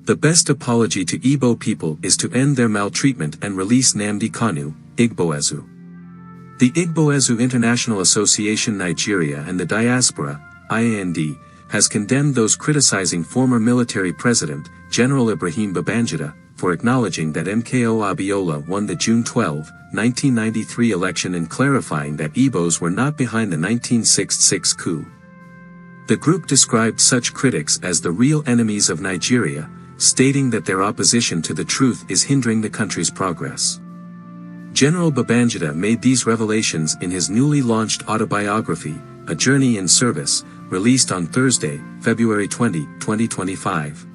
The best apology to Igbo people is to end their maltreatment and release Nnamdi Kanu, Igboezue. The Igboezue International Association Nigeria and the Diaspora, IAND, has condemned those criticizing former military president, General Ibrahim Babangida, for acknowledging that MKO Abiola won the June 12, 1993 election and clarifying that Igbos were not behind the 1966 coup. The group described such critics as the real enemies of Nigeria, stating that their opposition to the truth is hindering the country's progress. General Babangida made these revelations in his newly launched autobiography, A Journey in Service, released on Thursday, February 20, 2025.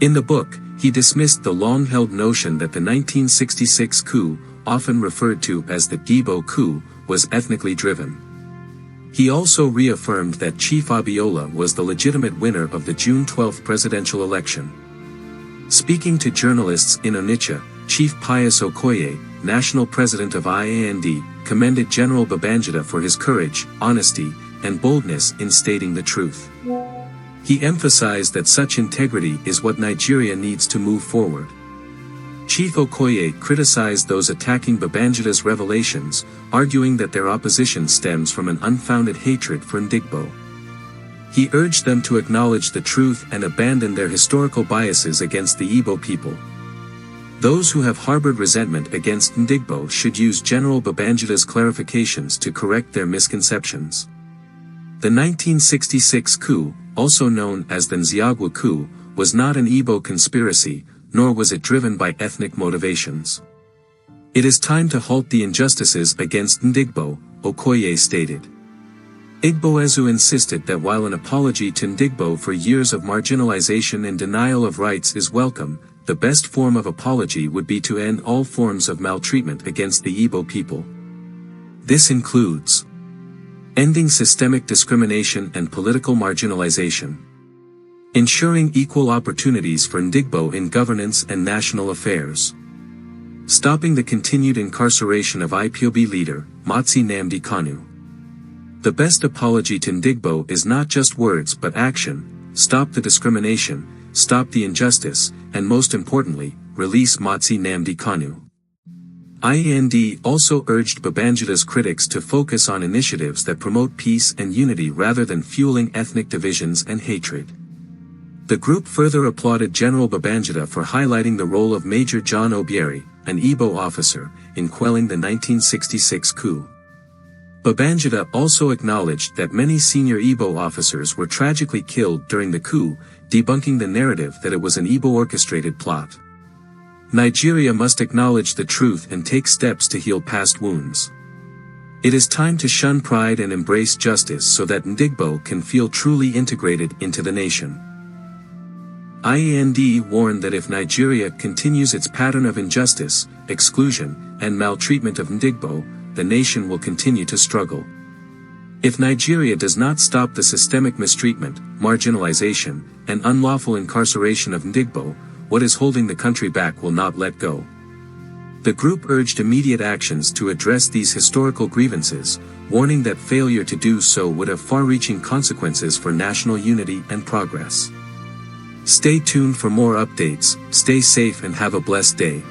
In the book, he dismissed the long-held notion that the 1966 coup, often referred to as the Igbo coup, was ethnically driven. He also reaffirmed that Chief Abiola was the legitimate winner of the June 12 presidential election. Speaking to journalists in Onitsha, Chief Pius Okoye, national president of IAND, commended General Babangida for his courage, honesty, and boldness in stating the truth. He emphasized that such integrity is what Nigeria needs to move forward. Chief Okoye criticized those attacking Babangida's revelations, arguing that their opposition stems from an unfounded hatred for Ndigbo. He urged them to acknowledge the truth and abandon their historical biases against the Igbo people. Those who have harbored resentment against Ndigbo should use General Babangida's clarifications to correct their misconceptions. The 1966 coup, also known as the Nziagwa coup, was not an Igbo conspiracy, nor was it driven by ethnic motivations. It is time to halt the injustices against Ndigbo, Okoye stated. Igboezue insisted that while an apology to Ndigbo for years of marginalization and denial of rights is welcome, the best form of apology would be to end all forms of maltreatment against the Igbo people. This includes ending systemic discrimination and political marginalization, ensuring equal opportunities for Ndigbo in governance and national affairs, stopping the continued incarceration of IPOB leader, Mazi Nnamdi Kanu. The best apology to Ndigbo is not just words but action: stop the discrimination, stop the injustice, and most importantly, release Mazi Nnamdi Kanu. IAND also urged Babangida's critics to focus on initiatives that promote peace and unity rather than fueling ethnic divisions and hatred. The group further applauded General Babangida for highlighting the role of Major John Obieri, an Igbo officer, in quelling the 1966 coup. Babangida also acknowledged that many senior Igbo officers were tragically killed during the coup, debunking the narrative that it was an Igbo-orchestrated plot. Nigeria must acknowledge the truth and take steps to heal past wounds. It is time to shun pride and embrace justice so that Ndigbo can feel truly integrated into the nation. IAND warned that if Nigeria continues its pattern of injustice, exclusion, and maltreatment of Ndigbo, the nation will continue to struggle. If Nigeria does not stop the systemic mistreatment, marginalization, and unlawful incarceration of Ndigbo, what is holding the country back will not let go. The group urged immediate actions to address these historical grievances, warning that failure to do so would have far-reaching consequences for national unity and progress. Stay tuned for more updates, stay safe and have a blessed day.